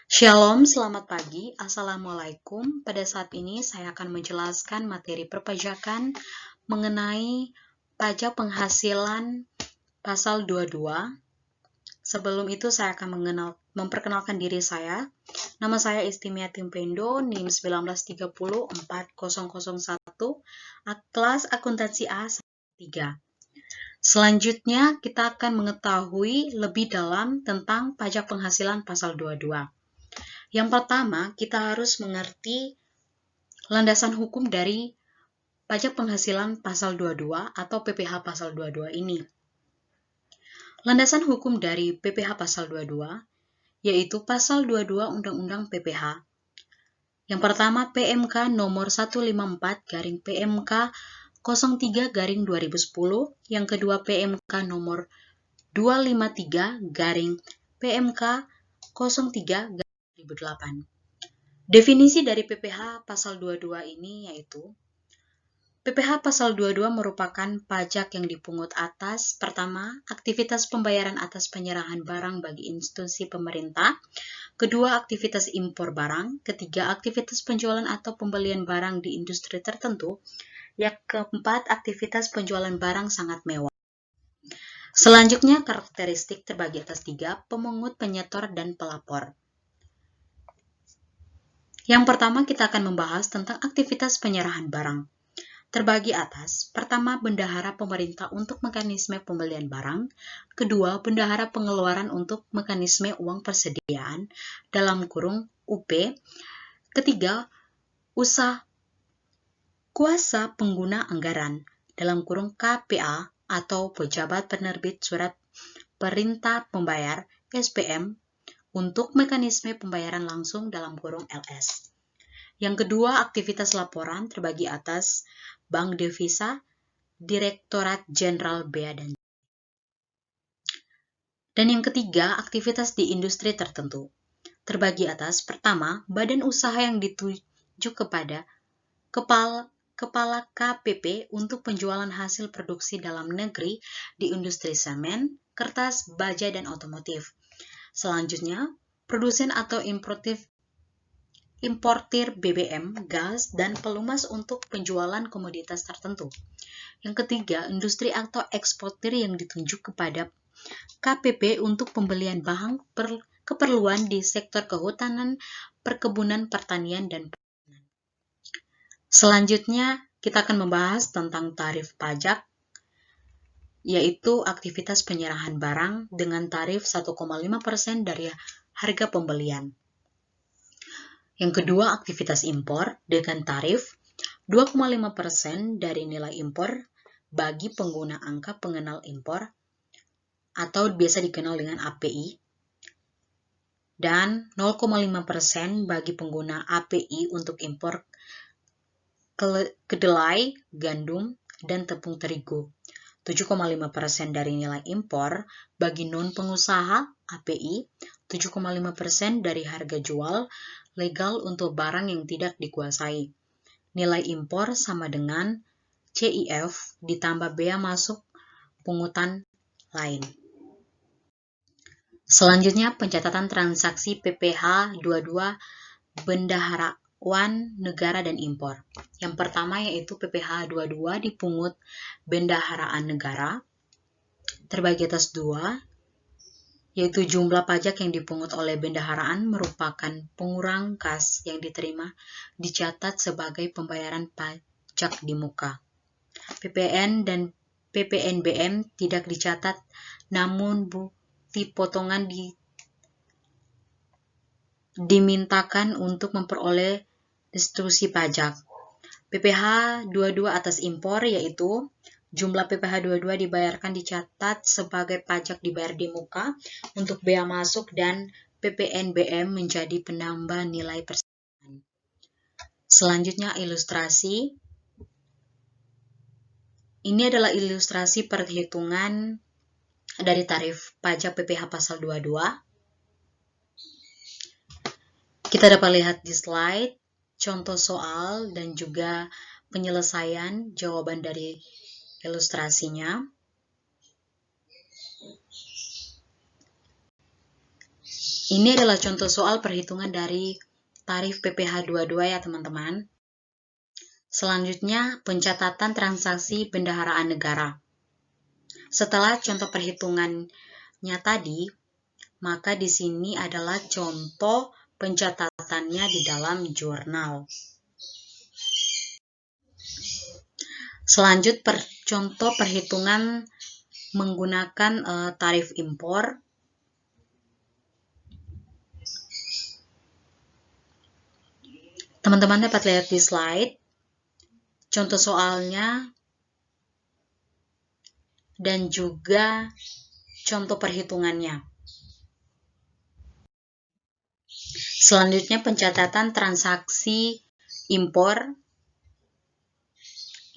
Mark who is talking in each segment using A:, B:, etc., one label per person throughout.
A: Shalom, selamat pagi. Assalamualaikum. Pada saat ini saya akan menjelaskan materi perpajakan mengenai pajak penghasilan pasal 22. Sebelum itu saya akan memperkenalkan diri saya. Nama saya Istimia Timpendo, NIM 19304001, kelas akuntansi A3. Selanjutnya kita akan mengetahui lebih dalam tentang pajak penghasilan pasal 22. Yang pertama, kita harus mengerti landasan hukum dari pajak penghasilan pasal 22 atau PPh pasal 22 ini. Landasan hukum dari PPh pasal 22 yaitu pasal 22 Undang-Undang PPh. Yang pertama PMK nomor 154/PMK 03/2010, yang kedua PMK nomor 253/PMK 03/2008. Definisi dari PPh pasal 22 ini yaitu PPh pasal 22 merupakan pajak yang dipungut atas pertama, aktivitas pembayaran atas penyerahan barang bagi institusi pemerintah, kedua, aktivitas impor barang, ketiga, aktivitas penjualan atau pembelian barang di industri tertentu, yang keempat, aktivitas penjualan barang sangat mewah. Selanjutnya, karakteristik terbagi atas 3, pemungut, penyetor, dan pelapor. Yang pertama, kita akan membahas tentang aktivitas penyerahan barang. Terbagi atas, pertama, bendahara pemerintah untuk mekanisme pembelian barang, kedua, bendahara pengeluaran untuk mekanisme uang persediaan, dalam kurung UP, ketiga, kuasa pengguna anggaran, dalam kurung KPA, atau pejabat penerbit surat perintah pembayar, SPM, untuk mekanisme pembayaran langsung, dalam kurung LS. Yang kedua, aktivitas laporan terbagi atas Bank Devisa, Direktorat Jenderal Bea dan Cukai. Dan yang ketiga, aktivitas di industri tertentu. Terbagi atas, pertama, badan usaha yang dituju kepada kepala KPP untuk penjualan hasil produksi dalam negeri di industri semen, kertas, baja, dan otomotif. Selanjutnya, produsen atau importir BBM, gas, dan pelumas untuk penjualan komoditas tertentu. Yang ketiga, industri atau eksportir yang ditunjuk kepada KPP untuk pembelian bahan keperluan di sektor kehutanan, perkebunan, pertanian, dan perikanan. Selanjutnya, kita akan membahas tentang tarif pajak, yaitu aktivitas penyerahan barang dengan tarif 1,5% dari harga pembelian. Yang kedua, aktivitas impor dengan tarif 2,5% dari nilai impor bagi pengguna angka pengenal impor atau biasa dikenal dengan API, dan 0,5% bagi pengguna API untuk impor kedelai, gandum, dan tepung terigu. 7,5% dari nilai impor bagi non-pengusaha API, 7,5% dari harga jual legal untuk barang yang tidak dikuasai. Nilai impor sama dengan CIF ditambah bea masuk pungutan lain. Selanjutnya, pencatatan transaksi PPh 22 bendaharaan negara dan impor. Yang pertama yaitu PPh 22 dipungut bendaharaan negara. Terbagi atas 2, yaitu jumlah pajak yang dipungut oleh bendaharaan merupakan pengurang kas yang diterima dicatat sebagai pembayaran pajak di muka. PPN dan PPNBM tidak dicatat, namun bukti potongan dimintakan untuk memperoleh restitusi pajak. PPh 22 atas impor yaitu jumlah PPh 22 dibayarkan dicatat sebagai pajak dibayar di muka untuk bea masuk, dan PPNBM menjadi penambah nilai persamaan. Selanjutnya, ilustrasi. Ini adalah ilustrasi perhitungan dari tarif pajak PPh pasal 22. Kita dapat lihat di slide contoh soal dan juga penyelesaian jawaban dari ilustrasinya. Ini adalah contoh soal perhitungan dari tarif PPh 22 ya teman-teman. Selanjutnya, pencatatan transaksi bendaharaan negara. Setelah contoh perhitungannya tadi, maka di sini adalah contoh pencatatannya di dalam jurnal. Contoh perhitungan menggunakan tarif impor. Teman-teman dapat lihat di slide contoh soalnya dan juga contoh perhitungannya. Selanjutnya pencatatan transaksi impor.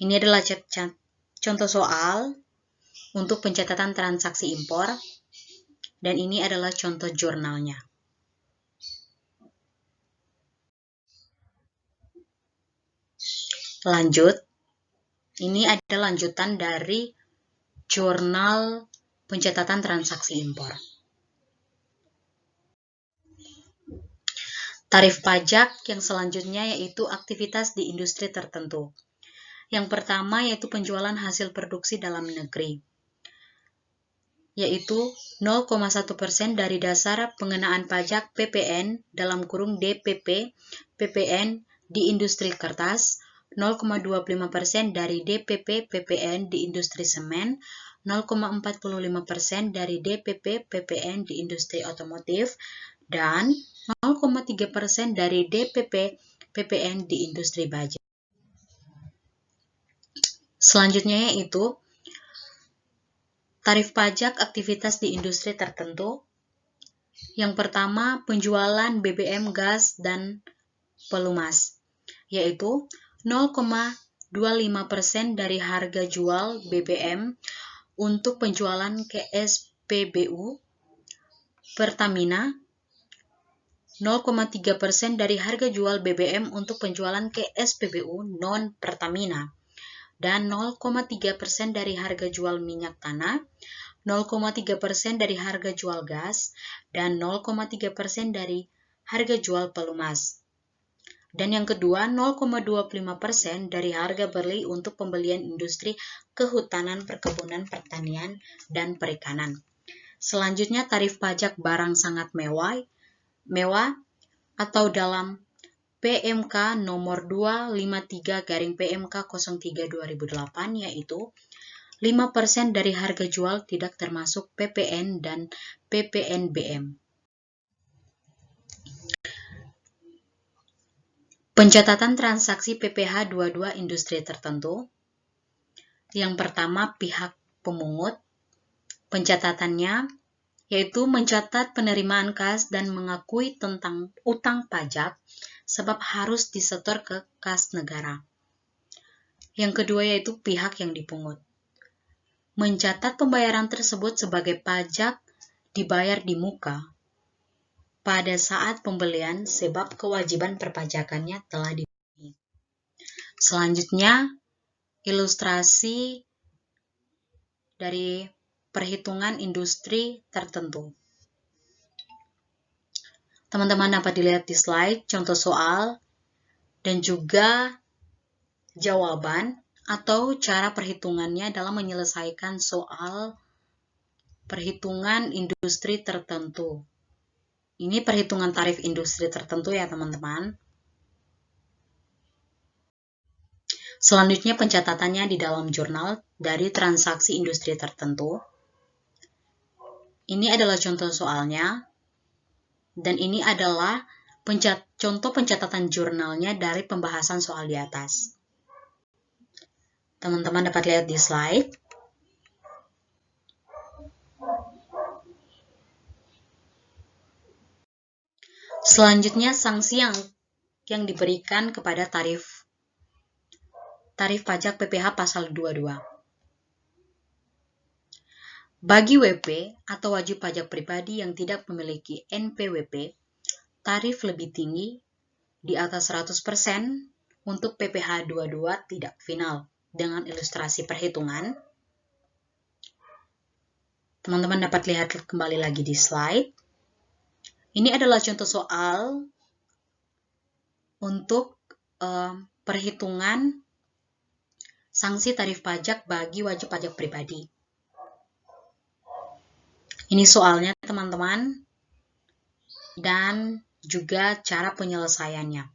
A: Ini adalah contoh soal untuk pencatatan transaksi impor dan ini adalah contoh jurnalnya. Lanjut, ini adalah lanjutan dari jurnal pencatatan transaksi impor. Tarif pajak yang selanjutnya yaitu aktivitas di industri tertentu. Yang pertama yaitu penjualan hasil produksi dalam negeri, yaitu 0,1% dari dasar pengenaan pajak PPN dalam kurung DPP PPN di industri kertas, 0,25% dari DPP PPN di industri semen, 0,45% dari DPP PPN di industri otomotif, dan 0,3% dari DPP PPN di industri baja. Selanjutnya yaitu tarif pajak aktivitas di industri tertentu. Yang pertama, penjualan BBM gas dan pelumas, yaitu 0,25% dari harga jual BBM untuk penjualan ke SPBU Pertamina, 0,3% dari harga jual BBM untuk penjualan ke SPBU non-Pertamina, dan 0,3% dari harga jual minyak tanah, 0,3% dari harga jual gas, dan 0,3% dari harga jual pelumas. Dan yang kedua, 0,25% dari harga beli untuk pembelian industri kehutanan, perkebunan, pertanian, dan perikanan. Selanjutnya, tarif pajak barang sangat mewah atau dalam PMK nomor 253/PMK 03/2008 yaitu 5% dari harga jual tidak termasuk PPN dan PPNBM. Pencatatan transaksi PPh 22 industri tertentu. Yang pertama, pihak pemungut. Pencatatannya yaitu mencatat penerimaan kas dan mengakui tentang utang pajak sebab harus disetor ke kas negara. Yang kedua yaitu pihak yang dipungut. Mencatat pembayaran tersebut sebagai pajak dibayar di muka pada saat pembelian sebab kewajiban perpajakannya telah dipenuhi. Selanjutnya, ilustrasi dari perhitungan industri tertentu. Teman-teman dapat dilihat di slide contoh soal dan juga jawaban atau cara perhitungannya dalam menyelesaikan soal perhitungan industri tertentu. Ini perhitungan tarif industri tertentu ya teman-teman. Selanjutnya pencatatannya di dalam jurnal dari transaksi industri tertentu. Ini adalah contoh soalnya dan ini adalah contoh pencatatan jurnalnya dari pembahasan soal di atas. Teman-teman dapat lihat di slide. Selanjutnya sanksi yang diberikan kepada tarif pajak PPh pasal 22. Bagi WP atau wajib pajak pribadi yang tidak memiliki NPWP, tarif lebih tinggi di atas 100% untuk PPh 22 tidak final dengan ilustrasi perhitungan. Teman-teman dapat lihat kembali lagi di slide. Ini adalah contoh soal untuk perhitungan sanksi tarif pajak bagi wajib pajak pribadi. Ini soalnya teman-teman, dan juga cara penyelesaiannya.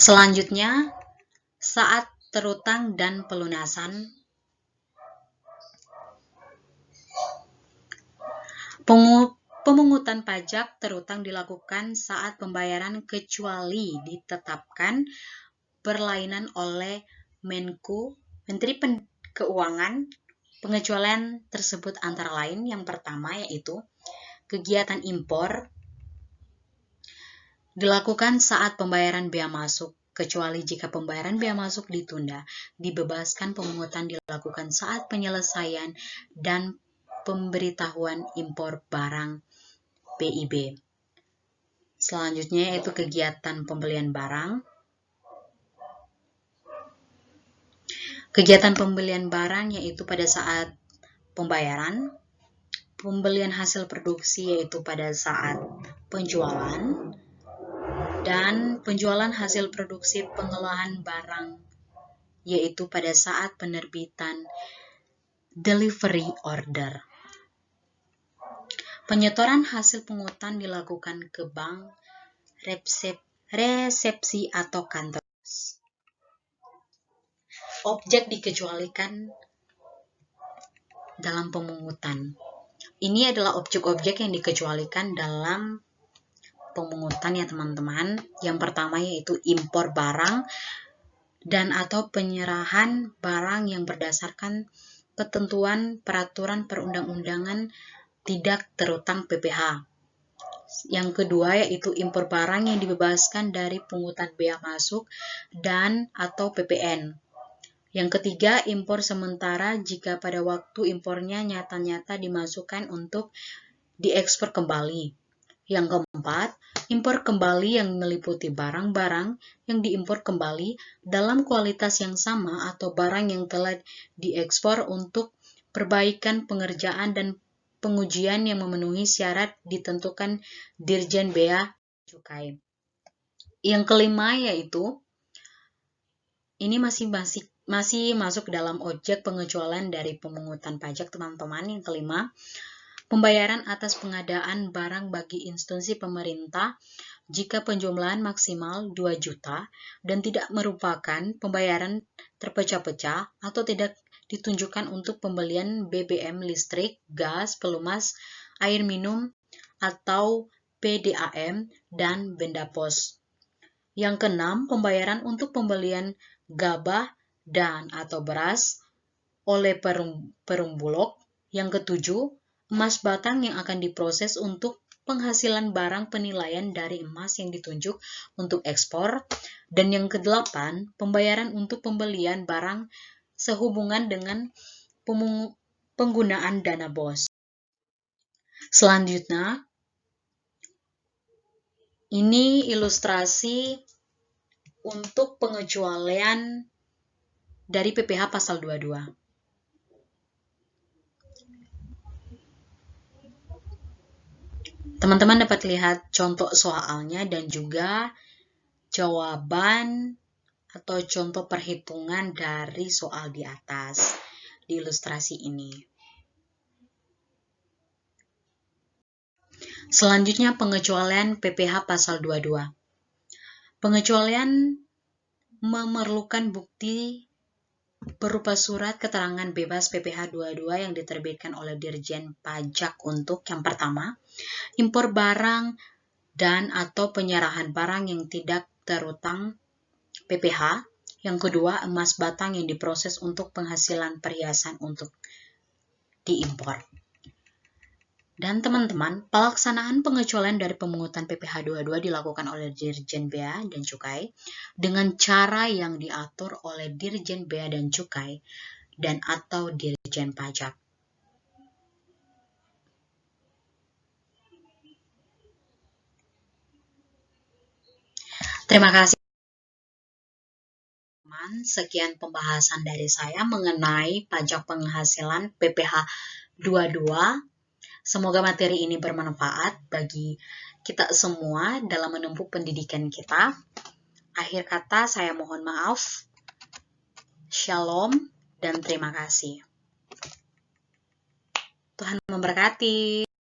A: Selanjutnya, saat terutang dan pelunasan. Pemungutan pajak terutang dilakukan saat pembayaran kecuali ditetapkan berlainan oleh Menko, Menteri Keuangan. Pengecualian tersebut antara lain yang pertama yaitu kegiatan impor dilakukan saat pembayaran bea masuk, kecuali jika pembayaran bea masuk ditunda. Dibebaskan pemungutan dilakukan saat penyelesaian dan pemberitahuan impor barang PIB. Selanjutnya yaitu kegiatan pembelian barang. Kegiatan pembelian barang yaitu pada saat pembayaran, pembelian hasil produksi yaitu pada saat penjualan, dan penjualan hasil produksi pengolahan barang yaitu pada saat penerbitan delivery order. Penyetoran hasil pungutan dilakukan ke bank, resepsi atau kantor. Objek dikecualikan dalam pemungutan. Ini adalah objek-objek yang dikecualikan dalam pemungutan ya teman-teman. Yang pertama yaitu impor barang dan atau penyerahan barang yang berdasarkan ketentuan peraturan perundang-undangan tidak terutang PPh. Yang kedua yaitu impor barang yang dibebaskan dari pungutan bea masuk dan atau PPN. Yang ketiga, impor sementara jika pada waktu impornya nyata-nyata dimasukkan untuk diekspor kembali. Yang keempat, impor kembali yang meliputi barang-barang yang diimpor kembali dalam kualitas yang sama atau barang yang telah diekspor untuk perbaikan pengerjaan dan pengujian yang memenuhi syarat ditentukan Dirjen Bea Cukai. Yang kelima yaitu, ini masih masuk dalam objek pengecualian dari pemungutan pajak teman-teman. Yang kelima, pembayaran atas pengadaan barang bagi instansi pemerintah jika penjumlahan maksimal 2 juta dan tidak merupakan pembayaran terpecah-pecah atau tidak ditunjukkan untuk pembelian BBM listrik, gas, pelumas, air minum, atau PDAM, dan benda pos. Yang keenam, pembayaran untuk pembelian gabah dan atau beras oleh perum Bulog. Yang ketujuh, emas batang yang akan diproses untuk penghasilan barang penilaian dari emas yang ditunjuk untuk ekspor. Dan yang kedelapan, pembayaran untuk pembelian barang sehubungan dengan penggunaan dana BOS. Selanjutnya, ini ilustrasi untuk pengecualian dari PPh pasal 22. Teman-teman dapat lihat contoh soalnya dan juga jawaban atau contoh perhitungan dari soal di atas di ilustrasi ini. Selanjutnya pengecualian PPh pasal 22. Pengecualian memerlukan bukti berupa surat keterangan bebas PPh 22 yang diterbitkan oleh Dirjen Pajak untuk yang pertama, impor barang dan atau penyerahan barang yang tidak terutang PPh. Yang kedua, emas batang yang diproses untuk penghasilan perhiasan untuk diimpor. Dan teman-teman, pelaksanaan pengecualian dari pemungutan PPh 22 dilakukan oleh Dirjen Bea dan Cukai dengan cara yang diatur oleh Dirjen Bea dan Cukai dan atau Dirjen Pajak. Terima kasih. teman-teman, sekian pembahasan dari saya mengenai pajak penghasilan PPh 22. Semoga materi ini bermanfaat bagi kita semua dalam menempuh pendidikan kita. Akhir kata, saya mohon maaf. Shalom dan terima kasih. Tuhan memberkati.